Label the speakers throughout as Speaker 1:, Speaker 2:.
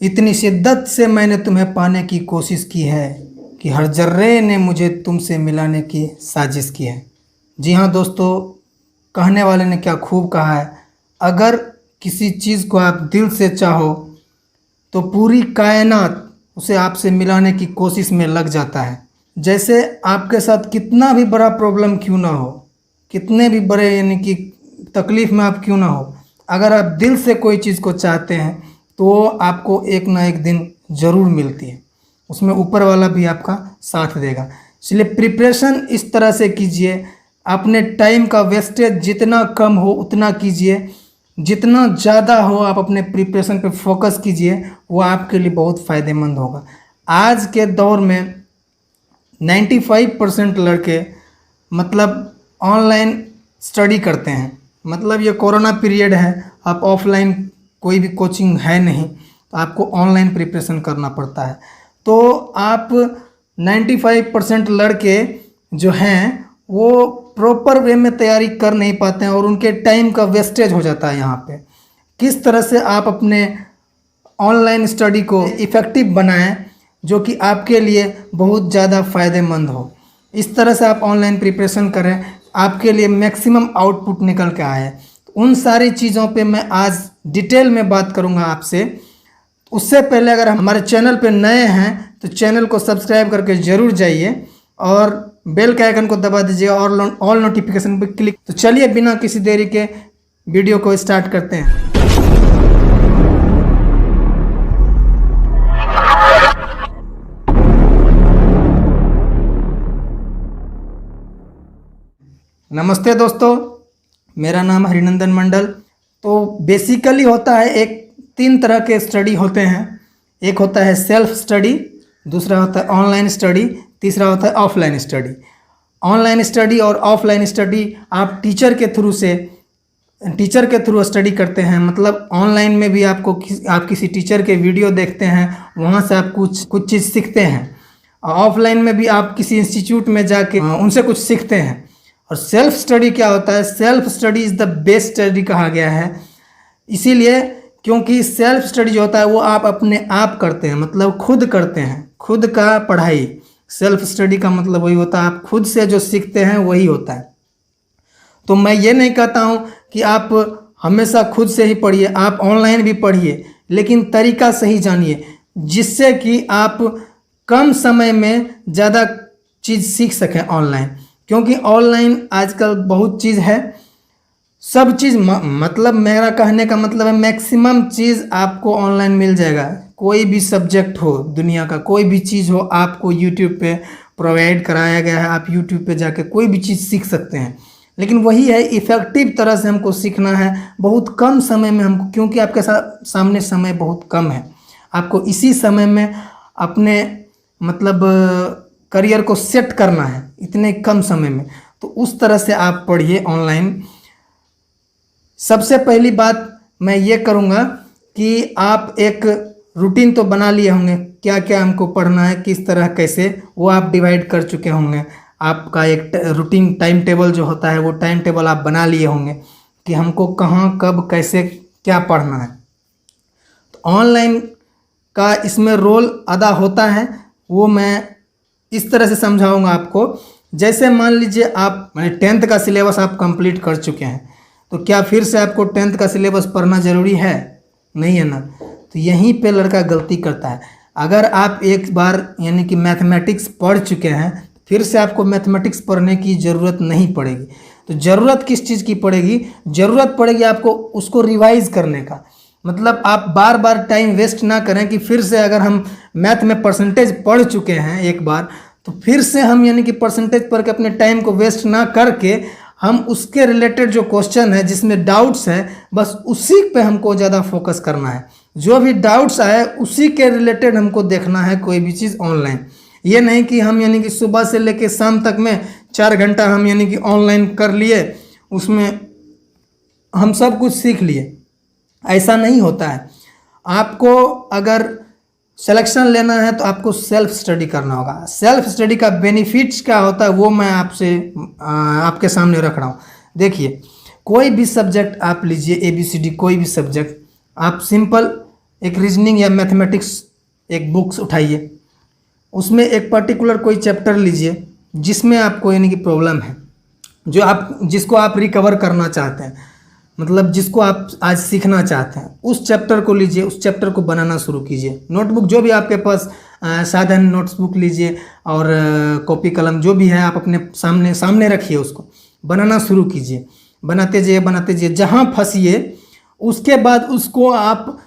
Speaker 1: इतनी शिद्दत से मैंने तुम्हें पाने की कोशिश की है कि हर जर्रे ने मुझे तुमसे मिलाने की साजिश की है। जी हाँ दोस्तों, कहने वाले ने क्या खूब कहा है। अगर किसी चीज़ को आप दिल से चाहो तो पूरी कायनात उसे आपसे मिलाने की कोशिश में लग जाता है। जैसे आपके साथ कितना भी बड़ा प्रॉब्लम क्यों ना हो, कितने भी बड़े यानी कि तकलीफ़ में आप क्यों ना हो, अगर आप दिल से कोई चीज़ को चाहते हैं तो वो आपको एक ना एक दिन ज़रूर मिलती है। उसमें ऊपर वाला भी आपका साथ देगा। इसलिए प्रिपरेशन इस तरह से कीजिए, अपने टाइम का वेस्टेज जितना कम हो उतना कीजिए, जितना ज़्यादा हो आप अपने प्रिपरेशन पे फोकस कीजिए, वो आपके लिए बहुत फ़ायदेमंद होगा। आज के दौर में 95% लड़के मतलब ऑनलाइन स्टडी करते हैं। मतलब ये कोरोना पीरियड है, आप ऑफलाइन कोई भी कोचिंग है नहीं तो आपको ऑनलाइन प्रिपरेशन करना पड़ता है। तो आप 95% लड़के जो हैं वो प्रॉपर वे में तैयारी कर नहीं पाते हैं और उनके टाइम का वेस्टेज हो जाता है। यहाँ पे किस तरह से आप अपने ऑनलाइन स्टडी को इफ़ेक्टिव बनाएं जो कि आपके लिए बहुत ज़्यादा फ़ायदेमंद हो। इस तरह से आप ऑनलाइन प्रिपरेशन करें, आपके लिए मैक्सिमम आउटपुट निकल के आए। उन सारी चीज़ों पे मैं आज डिटेल में बात करूँगा आपसे। उससे पहले अगर हमारे चैनल पे नए हैं तो चैनल को सब्सक्राइब करके ज़रूर जाइए और बेल के आइकन को दबा दीजिएगा और ऑल नोटिफिकेशन पे क्लिक। तो चलिए बिना किसी देरी के वीडियो को स्टार्ट करते हैं। नमस्ते दोस्तों, मेरा नाम हरिनंदन मंडल। तो बेसिकली होता है एक 3 तरह के स्टडी होते हैं। एक होता है सेल्फ स्टडी, दूसरा होता है ऑनलाइन स्टडी, तीसरा होता है ऑफलाइन स्टडी। ऑनलाइन स्टडी और ऑफलाइन स्टडी आप टीचर के थ्रू स्टडी करते हैं। मतलब ऑनलाइन में भी आप किसी टीचर के वीडियो देखते हैं, वहाँ से आप कुछ चीज़ सीखते हैं। ऑफलाइन में भी आप किसी इंस्टीट्यूट में जाके उनसे कुछ सीखते हैं। और सेल्फ स्टडी क्या होता है? Self study is the best study कहा गया है। इसीलिए क्योंकि सेल्फ स्टडी जो होता है वो आप अपने आप करते हैं, मतलब खुद करते हैं, खुद का पढ़ाई। सेल्फ स्टडी का मतलब वही होता है, आप खुद से जो सीखते हैं वही होता है। तो मैं ये नहीं कहता हूँ कि आप हमेशा खुद से ही पढ़िए, आप ऑनलाइन भी पढ़िए, लेकिन तरीका सही जानिए जिससे कि आप कम समय में ज़्यादा चीज़ सीख सकें ऑनलाइन। क्योंकि ऑनलाइन आजकल बहुत चीज़ है, सब चीज़ मतलब मेरा कहने का मतलब है मैक्सिमम चीज़ आपको ऑनलाइन मिल जाएगा। कोई भी सब्जेक्ट हो, दुनिया का कोई भी चीज़ हो, आपको यूट्यूब पे प्रोवाइड कराया गया है। आप यूट्यूब पे जाके कोई भी चीज़ सीख सकते हैं। लेकिन वही है, इफ़ेक्टिव तरह से हमको सीखना है बहुत कम समय में हमको, क्योंकि आपके सामने समय बहुत कम है। आपको इसी समय में अपने मतलब करियर को सेट करना है इतने कम समय में। तो उस तरह से आप पढ़िए ऑनलाइन। सबसे पहली बात मैं ये करूँगा कि आप एक रूटीन तो बना लिए होंगे, क्या क्या हमको पढ़ना है, किस तरह कैसे, वो आप डिवाइड कर चुके होंगे। आपका एक रूटीन टाइम टेबल जो होता है वो टाइम टेबल आप बना लिए होंगे कि हमको कहाँ कब कैसे क्या पढ़ना है। तो ऑनलाइन का इसमें रोल अदा होता है, वो मैं इस तरह से समझाऊंगा आपको। जैसे मान लीजिए आप 10th का सिलेबस आप कंप्लीट कर चुके हैं, तो क्या फिर से आपको 10th का सिलेबस पढ़ना ज़रूरी है? नहीं है ना। तो यहीं पे लड़का गलती करता है। अगर आप एक बार यानी कि मैथमेटिक्स पढ़ चुके हैं, फिर से आपको मैथमेटिक्स पढ़ने की ज़रूरत नहीं पड़ेगी। तो ज़रूरत किस चीज़ की पड़ेगी? ज़रूरत पड़ेगी आपको उसको रिवाइज़ करने का। मतलब आप बार बार टाइम वेस्ट ना करें कि फिर से अगर हम मैथ में परसेंटेज पढ़ चुके हैं एक बार, तो फिर से हम यानी कि परसेंटेज पढ़ के अपने टाइम को वेस्ट ना करके हम उसके रिलेटेड जो क्वेश्चन है जिसमें डाउट्स है बस उसी पे हमको ज़्यादा फोकस करना है। जो भी डाउट्स आए उसी के रिलेटेड हमको देखना है कोई भी चीज़ ऑनलाइन। ये नहीं कि हम यानी कि सुबह से लेकर शाम तक में 4 घंटा हम यानी कि ऑनलाइन कर लिए, उसमें हम सब कुछ सीख लिए, ऐसा नहीं होता है। आपको अगर सिलेक्शन लेना है तो आपको सेल्फ स्टडी करना होगा। सेल्फ स्टडी का बेनिफिट्स क्या होता है वो मैं आपके सामने रख रहा हूँ। देखिए, कोई भी सब्जेक्ट आप लीजिए, ABCD कोई भी सब्जेक्ट, आप सिंपल एक रीजनिंग या मैथमेटिक्स एक बुक्स उठाइए, उसमें एक पर्टिकुलर कोई चैप्टर लीजिए जिसमें आपको यानी कि प्रॉब्लम है, जिसको आप रिकवर करना चाहते हैं, मतलब जिसको आप आज सीखना चाहते हैं, उस चैप्टर को लीजिए, उस चैप्टर को बनाना शुरू कीजिए। नोटबुक जो भी आपके पास साधन, नोटबुक लीजिए और कॉपी कलम जो भी है आप अपने सामने रखिए, उसको बनाना शुरू कीजिए। बनाते जाइए, जहाँ फंसिए उसके बाद उसको आप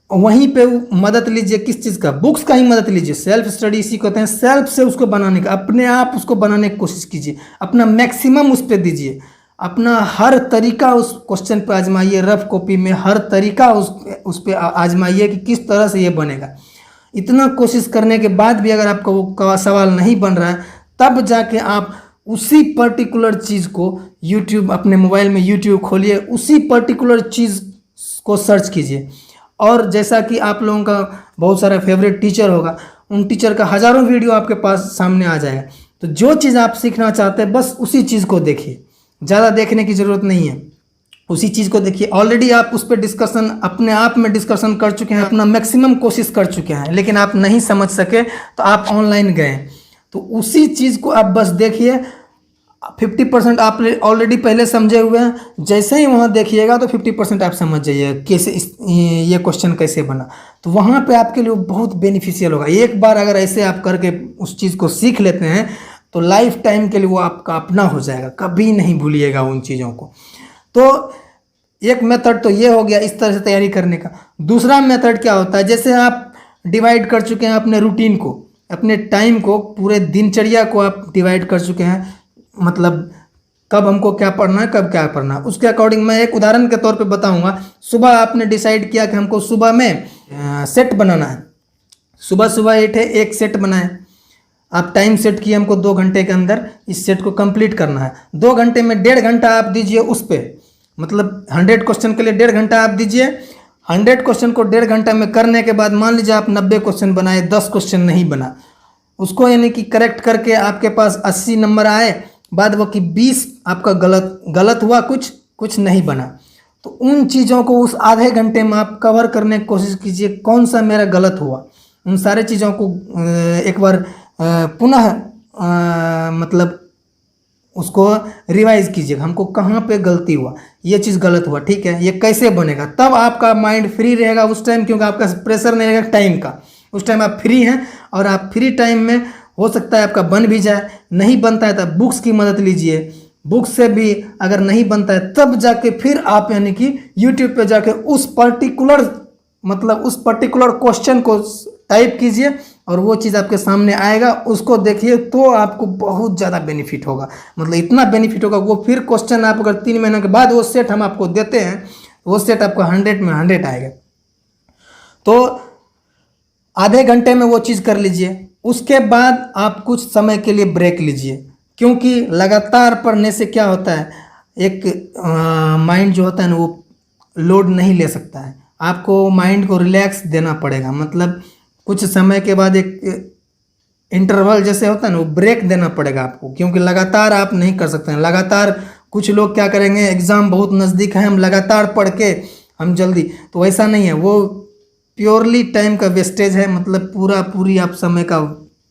Speaker 1: वहीं पे मदद लीजिए। किस चीज़ का? बुक्स का ही मदद लीजिए। सेल्फ स्टडी इसी कहते हैं, सेल्फ से उसको बनाने का, अपने आप उसको बनाने की कोशिश कीजिए, अपना मैक्सिमम उस पर दीजिए, अपना हर तरीका उस क्वेश्चन पे आजमाइए, रफ कॉपी में हर तरीका उस पे आजमाइए कि किस तरह से ये बनेगा। इतना कोशिश करने के बाद भी अगर आपका वो सवाल नहीं बन रहा है, तब जाके आप उसी पर्टिकुलर चीज़ को यूट्यूब, अपने मोबाइल में यूट्यूब खोलिए, उसी पर्टिकुलर चीज़ को सर्च कीजिए। और जैसा कि आप लोगों का बहुत सारा फेवरेट टीचर होगा, उन टीचर का हज़ारों वीडियो आपके पास सामने आ जाएगा। तो जो चीज़ आप सीखना चाहते हैं बस उसी चीज़ को देखिए, ज़्यादा देखने की ज़रूरत नहीं है, उसी चीज़ को देखिए। ऑलरेडी आप उस पर डिस्कशन, अपने आप में डिस्कशन कर चुके हैं, अपना मैक्सिमम कोशिश कर चुके हैं, लेकिन आप नहीं समझ सके तो आप ऑनलाइन गए, तो उसी चीज़ को आप बस देखिए। 50% आप ऑलरेडी पहले समझे हुए हैं, जैसे ही वहाँ देखिएगा तो 50% आप समझ जाइए कैसे ये क्वेश्चन कैसे बना, तो वहाँ पे आपके लिए बहुत बेनिफिशियल होगा। एक बार अगर ऐसे आप करके उस चीज़ को सीख लेते हैं तो लाइफ टाइम के लिए वो आपका अपना हो जाएगा, कभी नहीं भूलिएगा उन चीज़ों को। तो एक मेथड तो ये हो गया इस तरह से तैयारी करने का। दूसरा मेथड क्या होता है, जैसे आप डिवाइड कर चुके हैं अपने रूटीन को, अपने टाइम को, पूरे दिनचर्या को आप डिवाइड कर चुके हैं, मतलब कब हमको क्या पढ़ना है, कब क्या पढ़ना है, उसके अकॉर्डिंग मैं एक उदाहरण के तौर पे बताऊंगा। सुबह आपने डिसाइड किया कि हमको सुबह में सेट बनाना है, सुबह सुबह उठे, एक सेट बनाए, आप टाइम सेट किए, हमको 2 घंटे के अंदर इस सेट को कंप्लीट करना है। 2 घंटे में 1.5 घंटा आप दीजिए उस पर, मतलब 100 क्वेश्चन के लिए 1.5 घंटा आप दीजिए। 100 क्वेश्चन को 1.5 घंटा में करने के बाद मान लीजिए आप 90 क्वेश्चन बनाए, 10 क्वेश्चन नहीं बना, उसको यानी कि करेक्ट करके आपके पास 80 नंबर आए, बाद वो कि 20 आपका गलत हुआ, कुछ नहीं बना। तो उन चीज़ों को उस आधे घंटे में आप कवर करने की कोशिश कीजिए, कौन सा मेरा गलत हुआ, उन सारे चीज़ों को एक बार पुनः मतलब उसको रिवाइज कीजिए, हमको कहाँ पे गलती हुआ, ये चीज़ गलत हुआ, ठीक है, ये कैसे बनेगा। तब आपका माइंड फ्री रहेगा उस टाइम, क्योंकि आपका प्रेशर नहीं रहेगा टाइम का। उस टाइम आप फ्री हैं और आप फ्री टाइम में हो सकता है आपका बन भी जाए, नहीं बनता है तब बुक्स की मदद लीजिए, बुक्स से भी अगर नहीं बनता है तब जाके फिर आप यानी कि यूट्यूब पे जाके उस पर्टिकुलर क्वेश्चन को टाइप कीजिए और वो चीज़ आपके सामने आएगा, उसको देखिए, तो आपको बहुत ज़्यादा बेनिफिट होगा। मतलब इतना बेनिफिट होगा, वो फिर क्वेश्चन आप अगर 3 महीने के बाद वो सेट हम आपको देते हैं, वो सेट आपको 100 में 100 आएगा। तो आधे घंटे में वो चीज़ कर लीजिए, उसके बाद आप कुछ समय के लिए ब्रेक लीजिए, क्योंकि लगातार पढ़ने से क्या होता है, एक माइंड जो होता है ना वो लोड नहीं ले सकता है, आपको माइंड को रिलैक्स देना पड़ेगा। मतलब कुछ समय के बाद एक इंटरवल जैसे होता है ना, वो ब्रेक देना पड़ेगा आपको, क्योंकि लगातार आप नहीं कर सकते हैं। लगातार कुछ लोग क्या करेंगे, एग्ज़ाम बहुत नज़दीक है, हम लगातार पढ़ के हम जल्दी, तो ऐसा नहीं है, वो प्योरली टाइम का वेस्टेज है, मतलब पूरी आप समय का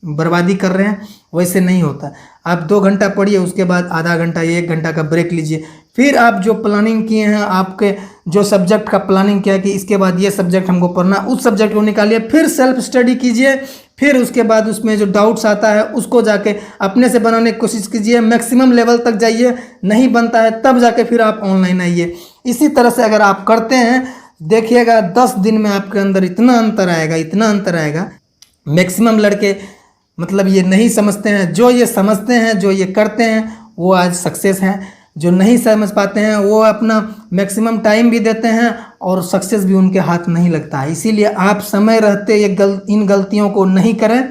Speaker 1: बर्बादी कर रहे हैं, वैसे नहीं होता। आप 2 घंटा पढ़िए, उसके बाद आधा घंटा या 1 घंटा का ब्रेक लीजिए, फिर आप जो प्लानिंग किए हैं, आपके जो सब्जेक्ट का प्लानिंग किया कि इसके बाद ये सब्जेक्ट हमको पढ़ना, उस सब्जेक्ट को निकालिए, फिर सेल्फ स्टडी कीजिए, फिर उसके बाद उसमें जो डाउट्स आता है उसको जाके अपने से बनाने की कोशिश कीजिए, मैक्सिमम लेवल तक जाइए, नहीं बनता है तब जाके फिर आप ऑनलाइन आइए। इसी तरह से अगर आप करते हैं, देखिएगा 10 दिन में आपके अंदर इतना अंतर आएगा। मैक्सिमम लड़के मतलब ये नहीं समझते हैं, जो ये समझते हैं, जो ये करते हैं, वो आज सक्सेस हैं। जो नहीं समझ पाते हैं वो अपना मैक्सिमम टाइम भी देते हैं और सक्सेस भी उनके हाथ नहीं लगता है। इसीलिए आप समय रहते इन गलतियों को नहीं करें,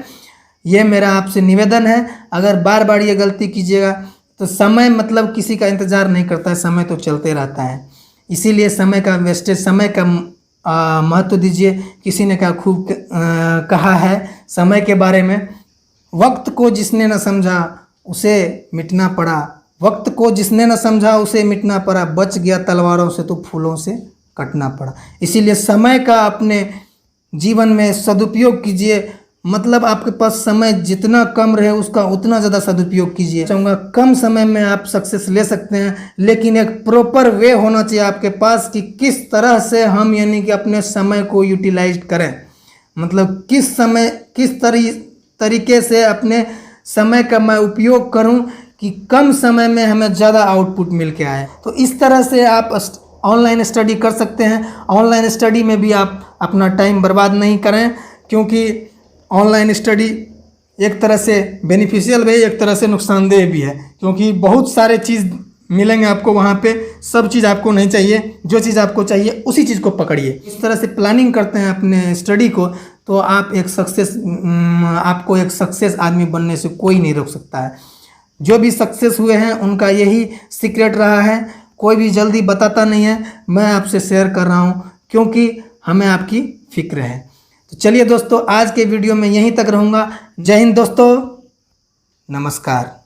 Speaker 1: ये मेरा आपसे निवेदन है। अगर बार बार ये गलती कीजिएगा तो समय मतलब किसी का इंतज़ार नहीं करता है, समय तो चलते रहता है। इसीलिए समय का वेस्टेज, समय का महत्व दीजिए। किसी ने खूब कहा है समय के बारे में, वक्त को जिसने न समझा उसे मिटना पड़ा, वक्त को जिसने न समझा उसे मिटना पड़ा, बच गया तलवारों से तो फूलों से कटना पड़ा। इसीलिए समय का अपने जीवन में सदुपयोग कीजिए। मतलब आपके पास समय जितना कम रहे उसका उतना ज़्यादा सदुपयोग कीजिए। चाहूँगा कम समय में आप सक्सेस ले सकते हैं, लेकिन एक प्रॉपर वे होना चाहिए आपके पास कि किस तरह से हम यानी कि अपने समय को यूटिलाइज करें। मतलब किस तरीके से अपने समय का मैं उपयोग करूं कि कम समय में हमें ज़्यादा आउटपुट मिल के आए। तो इस तरह से आप ऑनलाइन स्टडी कर सकते हैं। ऑनलाइन स्टडी में भी आप अपना टाइम बर्बाद नहीं करें, क्योंकि ऑनलाइन स्टडी एक तरह से बेनिफिशियल भी है, एक तरह से नुकसानदेह भी है, क्योंकि बहुत सारे चीज़ मिलेंगे आपको वहाँ पे। सब चीज़ आपको नहीं चाहिए, जो चीज़ आपको चाहिए उसी चीज़ को पकड़िए। इस तरह से प्लानिंग करते हैं अपने स्टडी को, तो आप आपको एक सक्सेस आदमी बनने से कोई नहीं रोक सकता है। जो भी सक्सेस हुए हैं उनका यही सीक्रेट रहा है। कोई भी जल्दी बताता नहीं है, मैं आपसे शेयर कर रहा हूँ क्योंकि हमें आपकी फिक्र है। तो चलिए दोस्तों, आज के वीडियो में यहीं तक रहूँगा। जय हिंद दोस्तों, नमस्कार।